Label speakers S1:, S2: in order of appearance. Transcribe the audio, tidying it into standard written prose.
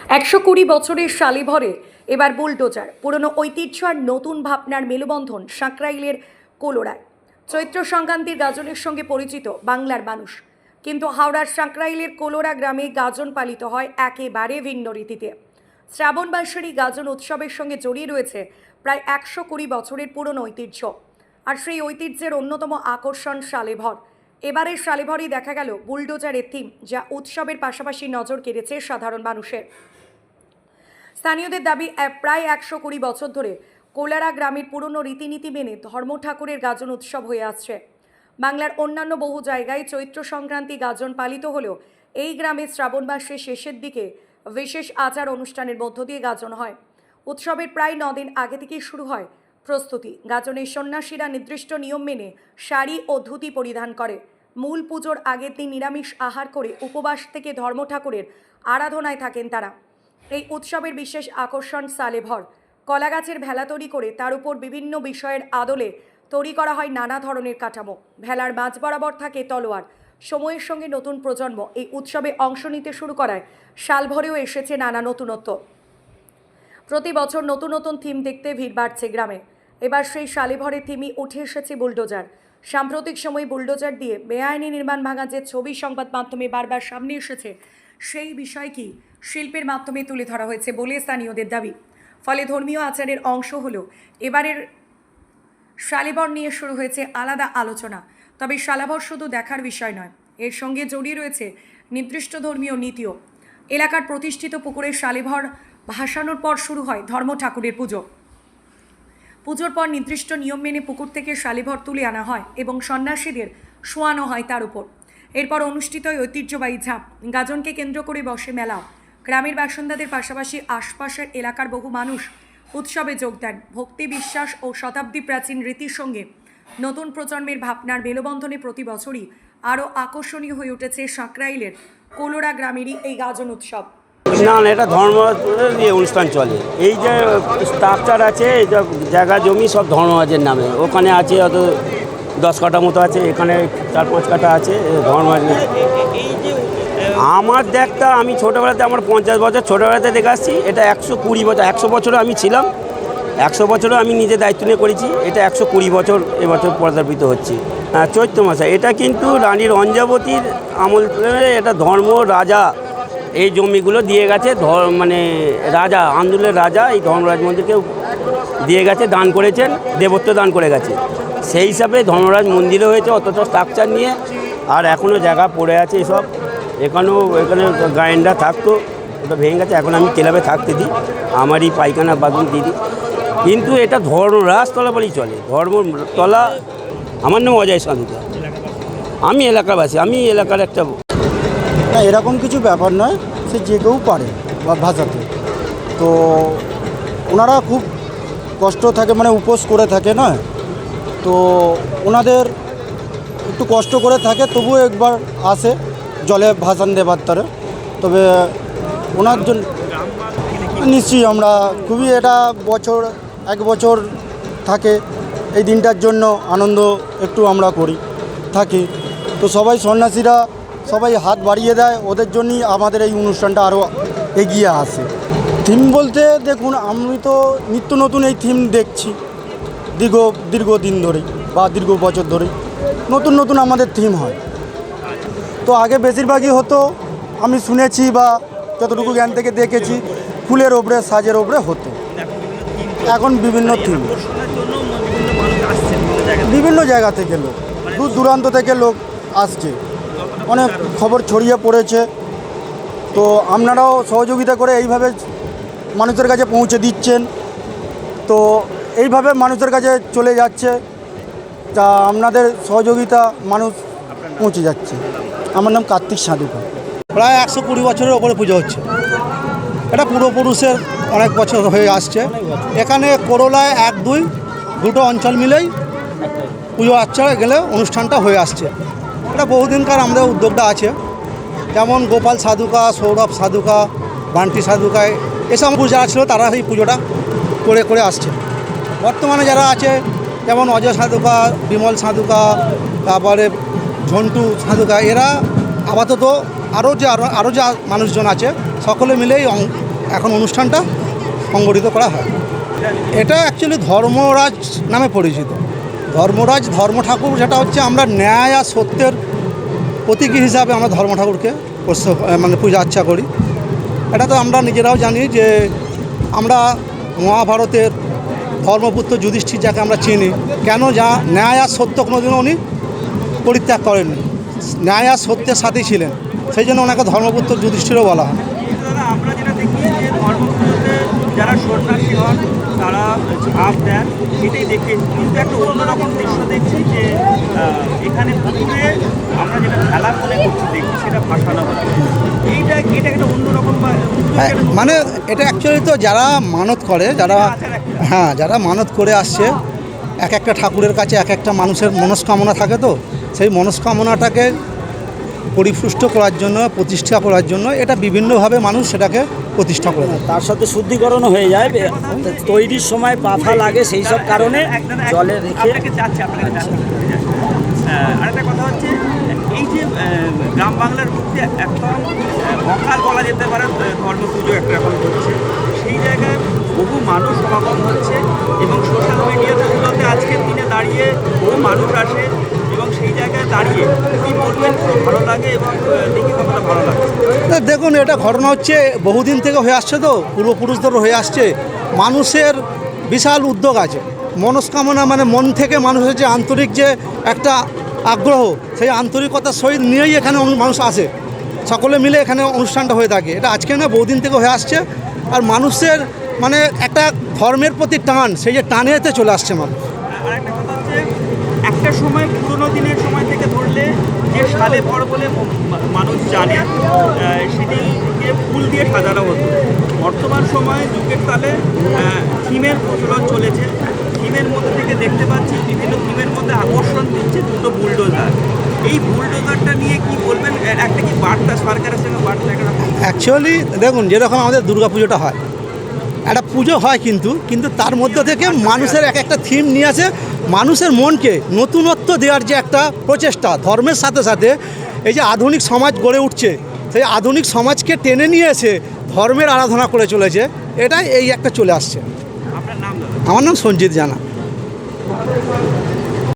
S1: 120 বছরের শালিভরে এবার বুলডোজার। পুরনো ঐতিহ্য আর নতুন ভাবনার মেলবন্ধন সাঁকরাইলের কোলোরায়। চৈত্র সংক্রান্তির গাজনের সঙ্গে পরিচিত বাংলার মানুষ, কিন্তু হাওড়ার সাঁকরাইলের কোলোরা গ্রামে গাজন পালিত হয় একেবারে ভিন্ন রীতিতে। শ্রাবণ মাসের এই গাজন উৎসবের সঙ্গে জড়িয়ে রয়েছে প্রায় 120 বছরের পুরনো ঐতিহ্য। আর সেই ঐতিহ্যের অন্যতম আকর্ষণ শালেভর। এবারের শালেভরই দেখা গেল বুলডোজারের থিম, যা উৎসবের পাশাপাশি নজর কেড়েছে সাধারণ মানুষের। স্থানীয়দের দাবি, প্রায় 120 বছর ধরে কোলারা গ্রামের পুরনো রীতিনীতি মেনে ধর্ম ঠাকুরের গাজন উৎসব হয়ে আসছে। বাংলার অন্যান্য বহু জায়গায় চৈত্র সংক্রান্তি গাজন পালিত হলেও এই গ্রামে শ্রাবণ মাসের শেষের দিকে বিশেষ আচার অনুষ্ঠানের মধ্য দিয়ে গাজন হয়। উৎসবের প্রায় 9 দিন আগে থেকেই শুরু হয় প্রস্তুতি। গাজনের সন্ন্যাসীরা নির্দিষ্ট নিয়ম মেনে শাড়ি ও ধুতি পরিধান করে। মূল পুজোর আগের দিন নিরামিষ আহার করে উপবাস থেকে ধর্ম ঠাকুরের আরাধনায় থাকেন তারা। এই উৎসবের বিশেষ আকর্ষণ শালেভর। কলাগাছের ভেলা তৈরি করে তার উপর বিভিন্ন বিষয়ের আদলে তৈরি করা হয় নানা ধরনের কাঠামো। ভেলার মাঝ বরাবর থাকে তলোয়ার। সময়ের সঙ্গে নতুন প্রজন্ম এই উৎসবে অংশ নিতে শুরু করায় শালভরেও এসেছে নানা নতুনত্ব। প্রতি বছর নতুন নতুন থিম দেখতে ভিড় বাড়ছে গ্রামে। এবার সেই শালেভরের থিমই উঠে এসেছে বুলডোজার। সাম্প্রতিক সময় বুলডোজার দিয়ে বেআইনি নির্মাণ ভাঙা যে ছবি সংবাদ মাধ্যমে বারবার সামনে এসেছে, সেই বিষয়টি শিল্পের মাধ্যমে তুলে ধরা হয়েছে বলে স্থানীয়দের দাবি। ফলে ধর্মীয় আচারের অংশ হলো এবারের শালেভর নিয়ে শুরু হয়েছে আলাদা আলোচনা। তবে শালেভর শুধু দেখার বিষয় নয়, এর সঙ্গে জড়িয়ে রয়েছে নির্দিষ্ট ধর্মীয় নীতিও। এলাকার প্রতিষ্ঠিত পুকুরে শালেভর ভাসানোর পর শুরু হয় ধর্ম ঠাকুরের পুজো। পুজোর পর নির্দিষ্ট নিয়ম মেনে পুকুর থেকে শালেভর তুলে আনা হয় এবং সন্ন্যাসীদের শোয়ানো হয় তার উপর। এরপর অনুষ্ঠিত ঐতিহ্যবাহী ঝাঁপ গাজনকে কেন্দ্র করে বসে মেলা। গ্রামের বাসিন্দাদের পাশাপাশি আশপাশের এলাকার বহু মানুষ উৎসবে যোগ দেন। ভক্তি, বিশ্বাস ও শতাব্দী প্রাচীন রীতির সঙ্গে নতুন প্রজন্মের ভাবনার মেলবন্ধনে প্রতি বছরই আরও আকর্ষণীয় হয়ে উঠেছে সাঁকরাইলের কোলোরা গ্রামেরই এই গাজন উৎসব।
S2: না, এটা ধর্ম নিয়ে অনুষ্ঠান চলে। এই যে স্ট্রাকচার আছে, এই যে জায়গা জমি সব ধর্মরাজের নামে। ওখানে আছে হয়ত 10 কাঠা মতো আছে, এখানে 4-5 কাঠা আছে ধর্মরাজের। আমার দেখতা, আমি ছোটোবেলাতে, আমার 50 বছর ছোটোবেলাতে দেখে আসছি। এটা 120 বছর, 100 বছরও আমি ছিলাম, 100 বছরও আমি নিজে দায়িত্ব নিয়ে করেছি। এটা 120 বছর এবছর পদার্পিত হচ্ছে চৈত্র মাসে। এটা কিন্তু রানী রঞ্জাবতীর আমল, এটা ধর্ম রাজা এই জমিগুলো দিয়ে গেছে। মানে রাজা, আন্দোলনের রাজা এই ধর্মরাজ মন্দিরকে দিয়ে গেছে, দান করেছেন, দেবত্ব দান করে গেছে। সেই হিসাবে ধর্মরাজ মন্দিরও হয়েছে অতটা স্ট্রাকচার নিয়ে। আর এখনও জায়গা পড়ে আছে এসব। এখানে গ্রাইন্ডার থাকতো, ওটা ভেঙে গেছে। এখন আমি ক্লাবে থাকতে দিই, আমারই পায়খানা বাথরুম দিদি। কিন্তু এটা ধর্মরাজতলা বলেই চলে, ধর্মতলা। আমার নাম অজয় সাঁদুকা, আমি এলাকাবাসী, আমি এলাকার একটা।
S3: না, এরকম কিছু ব্যাপার নয়, সে যে কেউ পারে ভাষাতে। তো ওনারা খুব কষ্ট থাকে, মানে উপোস করে থাকে না, তো ওনাদের একটু কষ্ট করে থাকে, তবুও একবার আসে জলে ভাসান দেবার তারে। তবে ওনার জন্য নিশ্চয়ই আমরা খুবই, এটা বছর 1 বছর থাকে এই দিনটার জন্য আনন্দ একটু আমরা করি থাকি। তো সবাই সন্ন্যাসীরা সবাই হাত বাড়িয়ে দেয়, ওদের জন্যই আমাদের এই অনুষ্ঠানটা আরও এগিয়ে আসে। থিম বলতে দেখুন, আমি তো নিত্য নতুন এই থিম দেখছি দীর্ঘদিন ধরেই বা দীর্ঘ বছর ধরেই নতুন নতুন আমাদের থিম হয়। তো আগে বেশিরভাগই হতো, আমি শুনেছি বা যতটুকু জ্ঞান থেকে দেখেছি, ফুলের ওপরে, সাজের ওপরে হতো। এখন বিভিন্ন থিম, বিভিন্ন জায়গা থেকে লোক, দূর দূরান্ত থেকে লোক আসছে, অনেক খবর ছড়িয়ে পড়েছে। তো আপনারাও সহযোগিতা করে এইভাবে মানুষের কাছে পৌঁছে দিচ্ছেন, তো এইভাবে মানুষের কাছে চলে যাচ্ছে, তা আপনাদের সহযোগিতা মানুষ পৌঁছে যাচ্ছে। আমার নাম কার্তিক সাঁদুকা।
S4: প্রায় 120 বছরের ওপরে পুজো হচ্ছে। এটা পূর্বপুরুষের অনেক বছর হয়ে আসছে। এখানে করলায় 1-2 দুটো অঞ্চল মিলেই পুজো আচ্ছা গেলে অনুষ্ঠানটা হয়ে আসছে। এটা বহুদিনকার আমাদের উদ্যোগটা আছে। যেমন গোপাল সাধুকা, সৌরভ সাধুকা, বান্টি সাধুকা, এসব যারা ছিল তারা এই পুজোটা করে আসছে। বর্তমানে যারা আছে যেমন অজয় সাধুকা, বিমল সাধুকা, তারপরে ঝন্টু সাধুকা, এরা আপাতত আরও যে মানুষজন আছে সকলে মিলেই এখন অনুষ্ঠানটা সংগঠিত করা হয়। এটা অ্যাকচুয়ালি ধর্মরাজ নামে পরিচিত। ধর্মরাজ ধর্ম ঠাকুর, যেটা হচ্ছে আমরা ন্যায় আর সত্যের প্রতীকী হিসাবে আমরা ধর্ম ঠাকুরকে মানে পূজা আর্চা করি। এটা তো আমরা নিজেরাও জানি যে আমরা মহাভারতের ধর্মপুত্র যুধিষ্ঠির, যাকে আমরা চিনি, কেন যা ন্যায় আর সত্য কোনোদিনও উনি পরিত্যাগ করেননি, ন্যায় আর সত্যের সাথেই ছিলেন, সেই জন্য ওনাকে ধর্মপুত্র যুধিষ্ঠিরও বলা হয়।
S5: দাদা, আমরা যেটা দেখি যে ধর্মপুত্রতে যারা সন্ন্যাসী হন তারা ঝাঁপ দেন, এটাই দেখে। কিন্তু একটা অন্যরকম দৃশ্য দেখছি যে এখানে পুকুরে আমরা যেটা খেলা মনে করছি দেখছি সেটা ভাসানো হয়। এটা একটা অন্যরকম
S4: মানে এটা অ্যাকচুয়ালি তো যারা মানত করে, যারা মানত করে আসছে, এক একটা ঠাকুরের কাছে এক একটা মানুষের মনস্কামনা থাকে, তো সেই মনস্কামনাটাকে পরিপুষ্ট করার জন্য, প্রতিষ্ঠা করার জন্য এটা বিভিন্নভাবে মানুষ সেটাকে প্রতিষ্ঠা করে দেয়।
S2: তার সাথে শুদ্ধিকরণও হয়ে যায়, তৈরির সময় বাধা লাগে, সেই সব কারণে জলে রেখে।
S5: আপনাকে চাচ্ছি আরেকটা কথা হচ্ছে, এই যে গ্রাম বাংলার মধ্যে একদম অকাল বলা যেতে পারে ধর্ম পুজো একটা এখন হচ্ছে, সেই জায়গায় বহু মানুষ সমাগম হচ্ছে এবং সোশ্যাল মিডিয়াগুলোতে আজকের দিনে দাঁড়িয়ে বহু মানুষ আসে এবং সেই জায়গায় দাঁড়িয়ে কী বলবেন, ভালো লাগে এবং দেখি কতটা ভালো লাগে।
S4: দেখুন, এটা ঘটনা হচ্ছে বহুদিন থেকে হয়ে আসছে, তো পূর্বপুরুষদের হয়ে আসছে। মানুষের বিশাল উদ্যোগ আছে, মনস্কামনা মানে মন থেকে মানুষের যে আন্তরিক যে একটা আগ্রহ, সেই আন্তরিকতার সহিত নিয়েই এখানে মানুষ আসে, সকলে মিলে এখানে অনুষ্ঠানটা হয়ে থাকে। এটা আজকে না, বহুদিন থেকে হয়ে আসছে। আর মানুষের মানে একটা ধর্মের প্রতি টান, সেই যে টানেতে চলে আসছে মানুষ।
S5: আর একটা কথা হচ্ছে, একটা সময় পুরোনো দিনের সময় থেকে ধরলে যে সালে ভর বলে মানুষ জানে, সেটিকে ফুল দিয়ে সাজানো হতো। বর্তমান সময়ে যুগের তালে থিমের প্রচলন চলেছে। থিমের মধ্যে থেকে দেখতে পাচ্ছি বিভিন্ন থিমের মধ্যে আকর্ষণ দিচ্ছে দুটো বুলডোজার। এই বুলডোজারটা নিয়ে কি বলবেন? একটা কি বার্তা সরকারের সঙ্গে বার্তা?
S4: অ্যাকচুয়ালি দেখুন, যেরকম আমাদের দুর্গাপুজোটা হয়, একটা পুজো হয়, কিন্তু তার মধ্যে থেকে মানুষের এক একটা থিম নিয়ে আসে, মানুষের মনকে নতুনত্ব দেওয়ার যে একটা প্রচেষ্টা। ধর্মের সাথে সাথে এই যে আধুনিক সমাজ গড়ে উঠছে, সেই আধুনিক সমাজকে টেনে নিয়ে এসে ধর্মের আরাধনা করে চলেছে, এটাই এই একটা চলে আসছে।
S5: আপনার নাম?
S4: আমার নাম সঞ্জিত জানা।